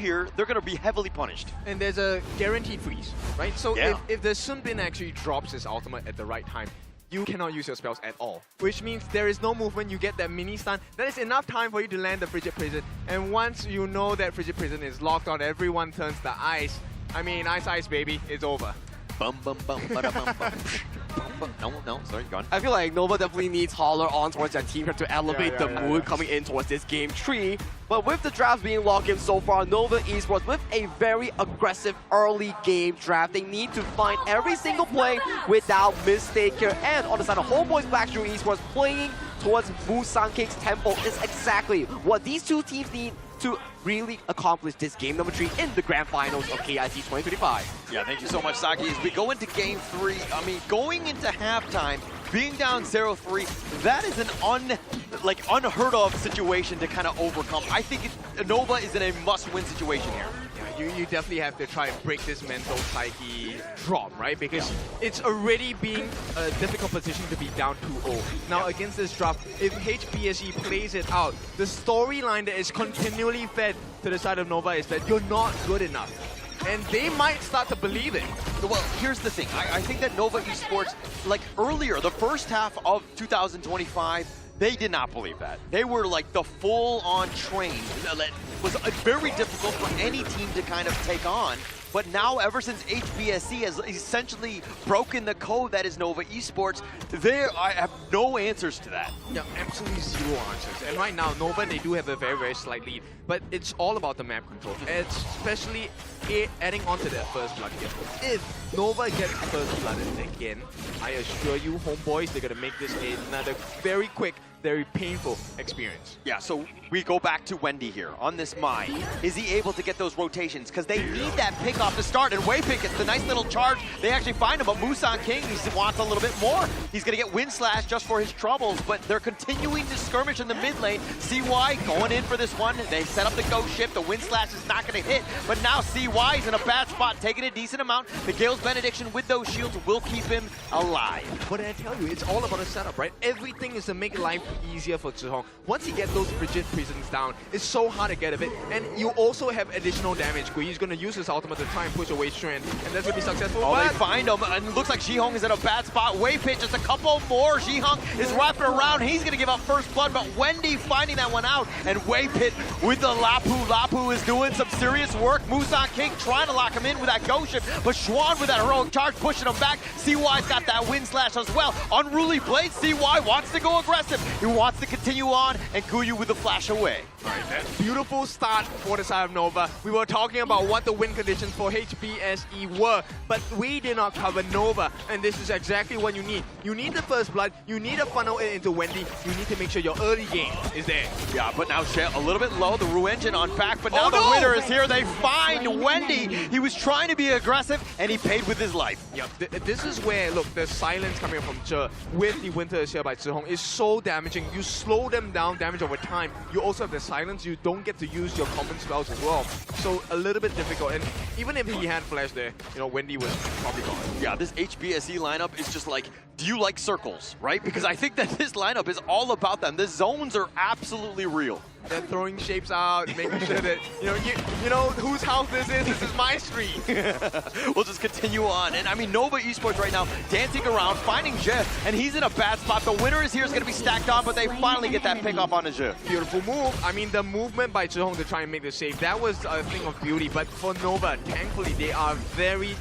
here, they're going to be heavily punished. And there's a guaranteed freeze, right? So Yeah. if the Sun Bin actually drops his ultimate at the right time, you cannot use your spells at all. Which means there is no movement, you get that mini stun. That is enough time for you to land the Frigid Prison. And once you know that Frigid Prison is locked on, everyone turns to ice. I mean, ice, baby, it's over. Bum, bum, bum, bada, bum, bum. No, sorry, gone. I feel like Nova definitely needs Holler on towards that team to elevate the mood coming in towards this game 3. But with the drafts being locked in so far, Nova Esports with a very aggressive early game draft. They need to find every single play without mistake here. And on the side of HomeBois BSE Esports, playing towards Musang King's tempo is exactly what these two teams need to really accomplish this game number 3 in the grand finals of KIC 2025. Yeah, thank you so much, Saki. As we go into game 3, I mean, going into halftime, being down 0-3, that is an unheard of situation to kind of overcome. I think Nova is in a must-win situation here. Yeah, you definitely have to try and break this mental psyche drop, right? Because it's already being a difficult position to be down 2-0. Now against this drop, if HBSE plays it out, the storyline that is continually fed to the side of Nova is that you're not good enough. And they might start to believe it. Well, here's the thing. I think that Nova Esports, like earlier, the first half of 2025, they did not believe that. They were like the full-on train. It was very difficult for any team to kind of take on. But now, ever since HBSE has essentially broken the code that is Nova Esports, I have no answers to that. Yeah, absolutely zero answers. And right now, Nova, they do have a very, very slight lead. But it's all about the map control, especially adding on to that first blood here. If Nova gets first blooded again, I assure you, HomeBois, they're going to make this another very quick, very painful experience. Yeah, so we go back to Wendy here on this Mai. Is he able to get those rotations? Because they need that pick off to start, and Waypick gets the nice little charge. They actually find him, but Musang King, he wants a little bit more. He's going to get Wind Slash just for his troubles, but they're continuing to skirmish in the mid lane. CY going in for this one. They set up the Ghost Ship. The Wind Slash is not going to hit, but now CY is in a bad spot, taking a decent amount. Miguel's Benediction with those shields will keep him alive. But I tell you, it's all about the setup, right? Everything is to make life easier for Zhihong. Once you get those Frigid Prisons down, it's so hard to get of it. And you also have additional damage. He's going to use his ultimate to try and push away Strand, and that's going to be successful. Oh, they find him, and it looks like Zhihong is in a bad spot. Waypit, just a couple more. Zhihong is wrapping around. He's going to give up first blood, but Wendy finding that one out, and Waypit with the Lapu. Lapu is doing some serious work. Musang King trying to lock him in with that Ghost Ship, but Schwan with that heroic charge pushing him back. CY's got that Wind Slash as well. Unruly Blade, CY wants to go aggressive. He wants to continue on, and Guyu with the flash away. All right, that beautiful start for the side of Nova. We were talking about what the win conditions for HBSE were, but we did not cover Nova, and this is exactly what you need. You need the first blood, you need to funnel it into Wendy, you need to make sure your early game is there. Yeah, but now Shea a little bit low, the Ru Engine on back, but now the winner is here. They find Wendy. He was trying to be aggressive, and he paid with his life. Yeah, this is where, look, the silence coming from Zhe with the Winter is here by Zhihong is so damaging. You slow them down, damage over time. You also have the silence, you don't get to use your common spells as well. So a little bit difficult, and even if he had flash there, you know, Wendy was probably gone. Yeah, this HBSE lineup is just like, do you like circles, right? Because I think that this lineup is all about them. The zones are absolutely real. They're throwing shapes out, making sure that, you know whose house this is. This is my street. We'll just continue on. And I mean, Nova Esports right now dancing around, finding Jeff, and he's in a bad spot. The winner is here is going to be stacked on, but they finally get that pick off on Jeff. Beautiful move. I mean, the movement by Zhihong to try and make the save, that was a thing of beauty. But for Nova, thankfully, they are very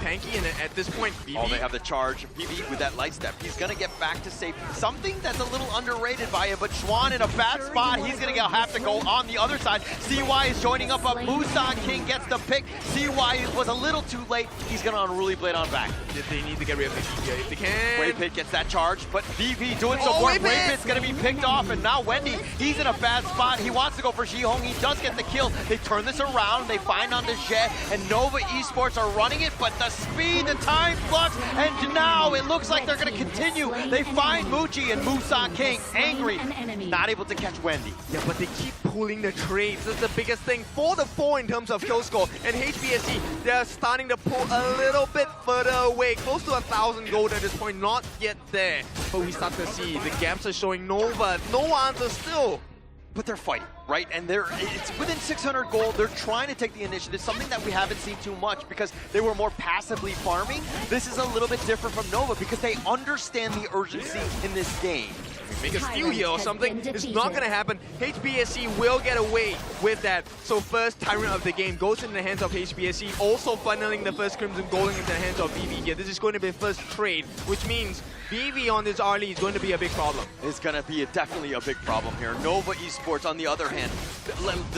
tanky, and at this point, BB. Oh, they have the charge. BB with that light step. He's going to get back to safety. Something that's a little underrated by him, but Schwan in a bad spot. He's going to have to go on the other side. CY is joining up, but Musang King gets the pick. CY was a little too late. He's going to Unruly Blade on back. They need to get rid of the if they can. Waypit gets that charge, but BB doing some work. Waypit's going to be picked off, and now Wendy, he's in a bad spot. He wants to go for Zhihong. He does get the kill. They turn this around. They find on the Jet, and Nova Esports are running it, but the speed, the time flux, and now it looks like they're going to continue. They find Muji and Musang King angry, not able to catch Wendy. Yeah, but they keep pulling the trades. That's the biggest thing for the 4 in terms of kill score. And HBSE, they're starting to pull a little bit further away, close to 1,000 gold at this point, not yet there. But we start to see the gaps are showing Nova. No answer still. but they're fighting, right? And it's within 600 gold. They're trying to take the initiative, something that we haven't seen too much because they were more passively farming. This is a little bit different from Nova because they understand the urgency in this game. Make a steal here or something. It's not going to happen. HBSE will get away with that. So first Tyrant of the game goes in the hands of HBSE, also funneling the first Crimson Gold into the hands of VV here. This is going to be the first trade, which means VV on this early is going to be a big problem. It's going to be definitely a big problem here. Nova Esports, on the other hand,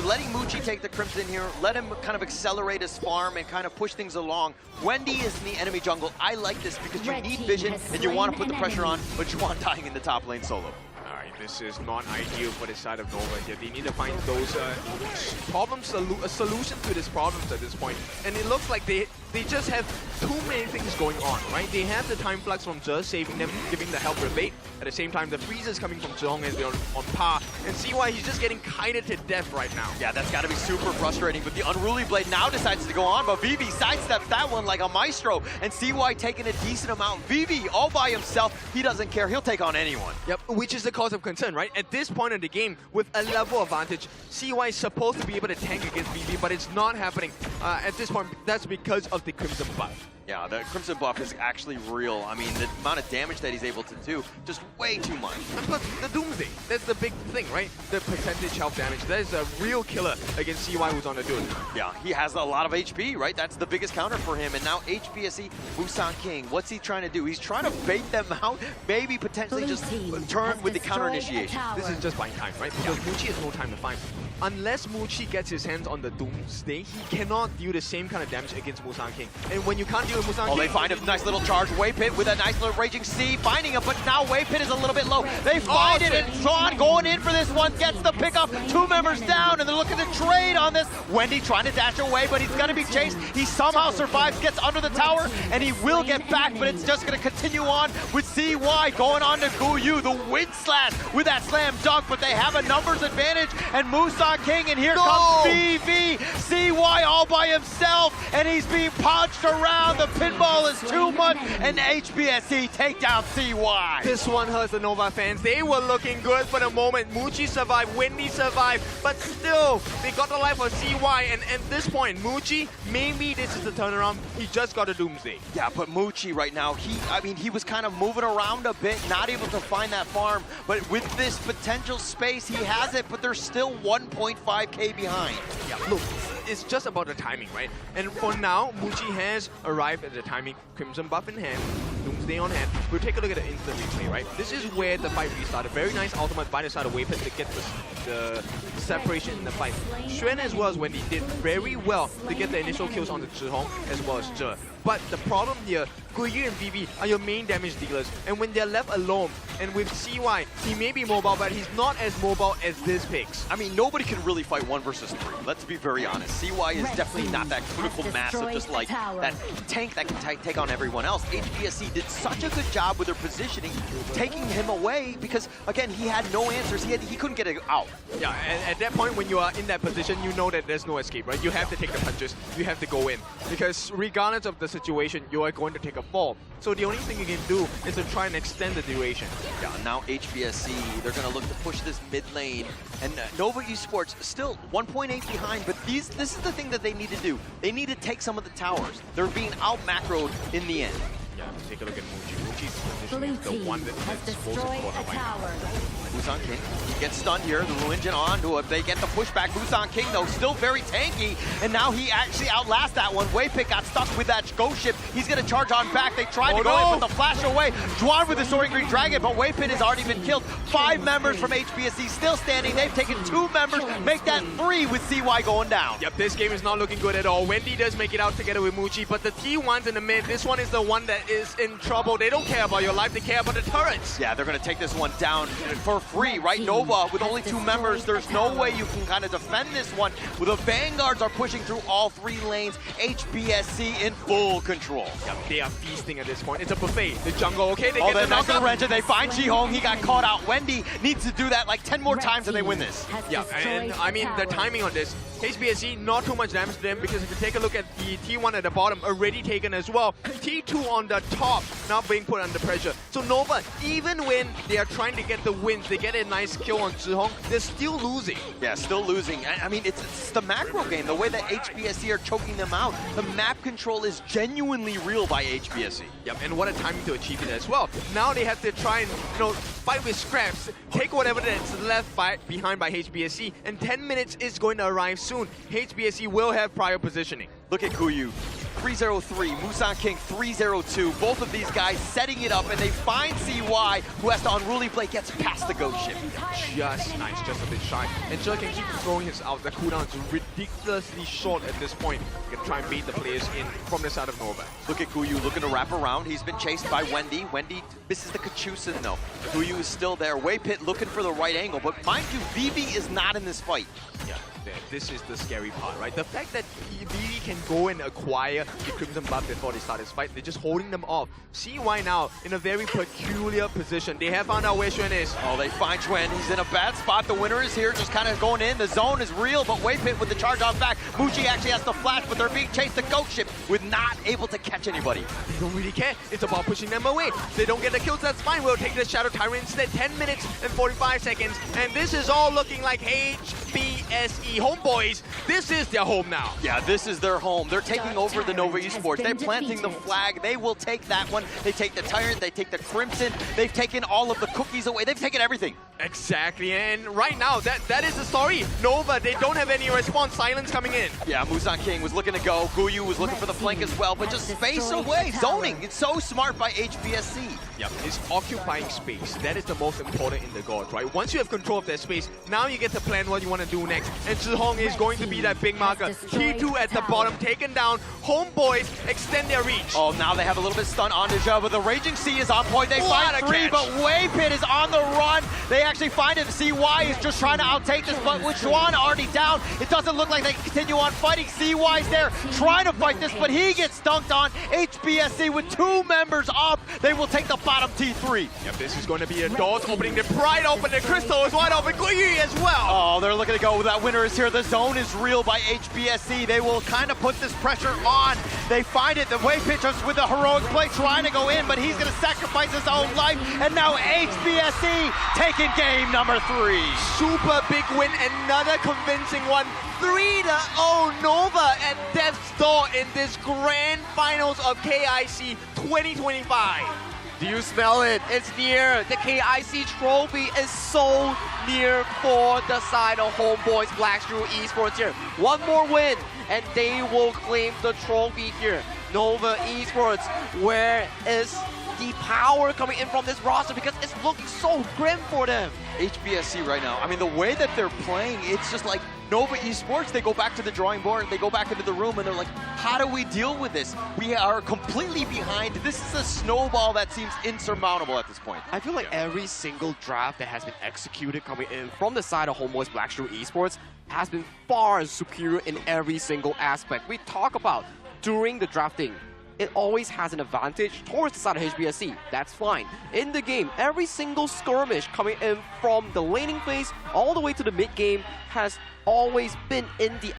letting Mucci take the Crimson here, let him kind of accelerate his farm and kind of push things along. Wendy is in the enemy jungle. I like this because you need vision and you want to put the pressure on, but you want dying in the top lane solo. Alright, this is not ideal for the side of Nova here. They need to find those solutions to these problems at this point. And it looks like they just have too many things going on, right? They have the time flux from Zhe saving them, giving the help rebate. At the same time, the freezes coming from Zhong has been on par. And CY, he's just getting kited to death right now. Yeah, that's got to be super frustrating. But the Unruly Blade now decides to go on, but Vivi sidesteps that one like a maestro. And CY taking a decent amount. Vivi all by himself. He doesn't care. He'll take on anyone. Yep, which is the cause of concern, right? At this point in the game, with a level advantage, CY is supposed to be able to tank against Vivi, but it's not happening. At this point, that's because of the Crimson buff. Yeah, the Crimson buff is actually real. I mean, the amount of damage that he's able to do, just way too much. And plus, the Doomsday, that's the big thing, right? The percentage health damage, that is a real killer against CY who's on the dude. Yeah, he has a lot of HP, right? That's the biggest counter for him. And now HBSE, Musan King, what's he trying to do? He's trying to bait them out, maybe potentially just turn with the counter initiation. This is just buying time, right? Because Mucci has no time to find. Unless Mucci gets his hands on the Doomsday, he cannot deal the same kind of damage against Musan King. And when you can't deal with Musan King... they find a nice little charge. Waypit with a nice little Raging Sea, finding him, but now Waypit is a little bit low. They find it, and Sean going in for this one, gets the pickup. 2 members down, and they're looking to trade on this. Wendy trying to dash away, but he's going to be chased. He somehow survives, gets under the tower, and he will get back, but it's just going to continue on with CY going on to Guyu. The wind slash with that slam dunk, but they have a numbers advantage, and Musan King, and here comes VV. CY all by himself, and he's being punched around. The pinball is too much, and HBSE take down CY. This one hurts the Nova fans. They were looking good for the moment. Mucci survived, Wendy survived, but still, they got the life of CY, and at this point, Mucci, maybe this is the turnaround. He just got a Doomsday. Yeah, but Mucci right now, he was kind of moving around a bit, not able to find that farm, but with this potential space, he has it, but they're still 1.5k behind. Yeah, look, it's just about the timing, right? And for now, Mucci has arrived at the timing. Crimson buff in hand, Doomsday on hand. We'll take a look at the instant replay, right? This is where the fight restarted. Very nice ultimate by the side of Waypit to get the separation in the fight. Xuan as well as Wendy did very well to get the initial kills on the Zhihong as well as Zhe. But the problem here, Guyu and Vivi are your main damage dealers, and when they're left alone, and with CY, he may be mobile, but he's not as mobile as this picks. I mean, nobody can really fight 1 versus 3. Let's be very honest. CY is definitely not that critical mass of just like that tank that can take on everyone else. HBSE did such a good job with their positioning, taking him away because, again, he had no answers. He couldn't get it out. Yeah, and at that point, when you are in that position, you know that there's no escape, right? You have to take the punches. You have to go in. Because regardless of the situation, you are going to take a fall. So the only thing you can do is to try and extend the duration. Yeah, now HBSE, they're going to look to push this mid lane. And Nova Esports still 1.8 behind, but this is the thing that they need to do. They need to take some of the towers. They're being out-macroed in the end. Yeah, take a look at Mucci. Mucci's position is the one that's supposed to corner right now. Musan King, he gets stunned here. The Ruinjin onto him. They get the pushback. Musan King, though, still very tanky. And now he actually outlasts that one. Waypick got stuck with that ghost ship. He's going to charge on back. They tried to go in, but the flash away. Juan with the Soaring Green Dragon, but Waypit has already been killed. 5 members from HBSE still standing. They've taken 2 members. Make that 3 with CY going down. Yep, this game is not looking good at all. Wendy does make it out together with Mucci, but the T1's in the mid. This one is the one that is in trouble. They don't care about your life. They care about the turrets. Yeah, they're going to take this one down for free, right? Nova, with only 2 members, there's no way you can kind of defend this one. The Vanguards are pushing through all 3 lanes. HBSE in full control. Yep, they are feasting at this point. It's a buffet. The jungle, okay, they get the knockup. They find Jihong. He got caught out. Wendy needs to do that like 10 more times and they win this. Yeah, and I mean, the timing on this, HBSE, not too much damage to them because if you take a look at the T1 at the bottom, already taken as well. T2 on the top, now being put under pressure. So Nova, even when they are trying to get the wins, they get a nice kill on Zhihong, they're still losing. Yeah, still losing. I mean, it's the macro game, the way that HBSE are choking them out. The map control is genuinely real by HBSE. Yep, and what a timing to achieve it as well. Now they have to try and, fight with scraps, take whatever that's left behind by HBSE, and 10 minutes is going to arrive soon. HBSE will have prior positioning. Look at Kuyu. 303, Musan King 302. Both of these guys setting it up, and they find CY, who has to unruly play, gets past the ghost ship. Just nice, just a bit shy. And Zhe can keep throwing his out. The cooldown is ridiculously short at this point. You can try and bait the players in from the side of Nova. Look at Kuyu looking to wrap around. He's been chased by Wendy. Wendy misses the Kachusen though. Kuyu is still there. Waypit looking for the right angle, but mind you, Vivi is not in this fight. Yeah, this is the scary part, right? The fact that Vivi can go and acquire the Crimson buff before they start this fight, they're just holding them off. CY now in a very peculiar position. They have found out where Xuan is. Oh, they find Xuan. He's in a bad spot. The winner is here, just kind of going in. The zone is real, but Waypit with the charge on back. Muji actually has to flash, but they're being chased. The ghost ship with not able to catch anybody. They don't really care. It's about pushing them away. They don't get the kills, that's fine. We'll take the Shadow Tyrant instead. 10 minutes and 45 seconds. And this is all looking like HBSE HomeBois. This is their home now. Yeah, this is their home. They're taking over the Nova Esports. They're planting the flag. They will take that one. They take the Tyrant. They take the Crimson. They've taken all of the cookies away. They've taken everything. Exactly, and right now, that is the story. Nova, they don't have any response. Silence coming in. Yeah, Musan King was looking to go. Guyu was looking for the flank as well, but just space away. Zoning. It's so smart by HBSE. Yep, it's occupying space. That is the most important in the gods, right? Once you have control of that space, now you get to plan what you want to do next. And Zhihong is going to be that big marker. T2 at the bottom, taken down. HomeBois extend their reach. Oh, now they have a little bit stun on Deja, but the Raging Sea is on point. They find three, but Waypit is on the run. They actually find it. CY is just trying to outtake this, but with Xuan already down, it doesn't look like they can continue on fighting. CY's there trying to fight this, but he gets dunked on. HBSE with 2 members up. They will take the bottom T3. Yep, this is going to be a doors opening. The Pride open, the Crystal is wide open. Guyu as well. Oh, they're looking to go. That winner is here. The zone is real by HBSE. They will kind of put this pressure on. They find it. The Waypit just with the heroic play trying to go in, but he's going to sacrifice his own life. And now HBSE taking game number 3. Super big win, another convincing one. 3-0 Nova at death's door in this grand finals of KIC 2025. Do you smell it? It's near. The KIC trophy is so near for the side of HomeBois Esports here. One more win, and they will claim the trophy here. Nova Esports, where is the power coming in from this roster? Because it's looking so grim for them. HBSE right now, I mean, the way that they're playing, it's just like Nova Esports, they go back to the drawing board, they go back into the room, and they're like, how do we deal with this? We are completely behind. This is a snowball that seems insurmountable at this point. I feel like every single draft that has been executed coming in from the side of HomeBois Esports has been far superior in every single aspect. We talk about during the drafting, it always has an advantage towards the side of HBSE. That's fine. In the game, every single skirmish coming in from the laning phase all the way to the mid game has always been in the